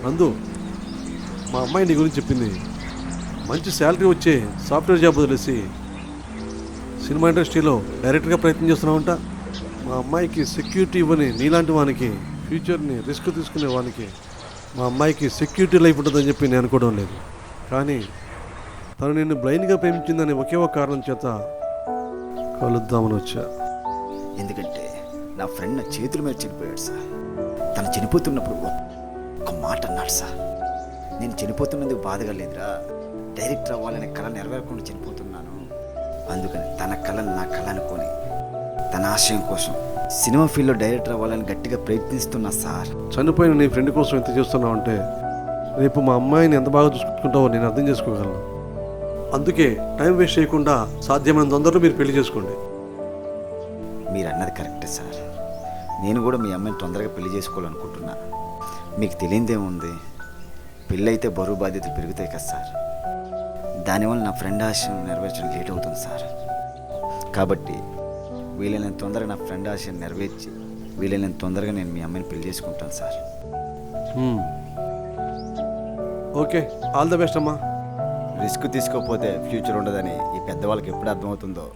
నందు, మా అమ్మాయి నీ గురించి చెప్పింది. మంచి శాలరీ వచ్చే సాఫ్ట్వేర్ జాబ్ వదిలేసి సినిమా ఇండస్ట్రీలో డైరెక్ట్గా ప్రయత్నం చేస్తున్నావంట. మా అమ్మాయికి సెక్యూరిటీ ఇవ్వని నీలాంటి వానికి, ఫ్యూచర్ని రిస్క్ తీసుకునే వానికి మా అమ్మాయికి సెక్యూరిటీ లైఫ్ ఉంటుందని చెప్పి నేను అనుకోవడం లేదు. కానీ తను నిన్ను బ్లైండ్గా ప్రేమించిందని ఒకే ఒక కారణం చేత కలుద్దామని వచ్చా. ఎందుకంటే నా ఫ్రెండ్ నా చేతుల మీద చనిపోయాడు సార్. తను చనిపోతున్నప్పుడు ఒక్క మాట అన్నాడు సార్. నేను చనిపోతున్నందుకు బాధగా లేదురా, డైరెక్టర్ అవ్వాలనే కళ నెరవేరకుండా చనిపోతున్నాను. అందుకని తన కళను నా కళ అనుకొని తన ఆశయం కోసం సినిమా ఫీల్డ్లో డైరెక్టర్ అవ్వాలని గట్టిగా ప్రయత్నిస్తున్నా సార్. చనిపోయిన నీ ఫ్రెండ్ కోసం ఎంత చేస్తున్నావు అంటే రేపు మా అమ్మాయిని ఎంత బాగా చూసుకుంటావో నేను అర్థం చేసుకోగలను. అందుకే టైం వేస్ట్ చేయకుండా సాధ్యమైన తొందరలో మీరు పెళ్లి చేసుకోండి. మీరు అన్నది కరెక్టే సార్. నేను కూడా మీ అమ్మాయిని తొందరగా పెళ్లి చేసుకోవాలనుకుంటున్నా. మీకు తెలియదేముంది, పెళ్ళి అయితే బరువు బాధ్యతలు పెరుగుతాయి కదా సార్. దానివల్ల నా ఫ్రెండ్ ఆశయం నెరవేర్చడం లేట్ అవుతుంది సార్. కాబట్టి వీలైనంత తొందరగా నా ఫ్రెండ్ ఆశయం నెరవేర్చి వీలైనంత తొందరగా నేను మీ అమ్మాయిని పెళ్లి చేసుకుంటాను sir. Okay, all the best అమ్మా. రిస్క్ తీసుకోకపోతే ఫ్యూచర్ ఉండదని ఈ పెద్దవాళ్ళకి ఎప్పుడు అర్థమవుతుందో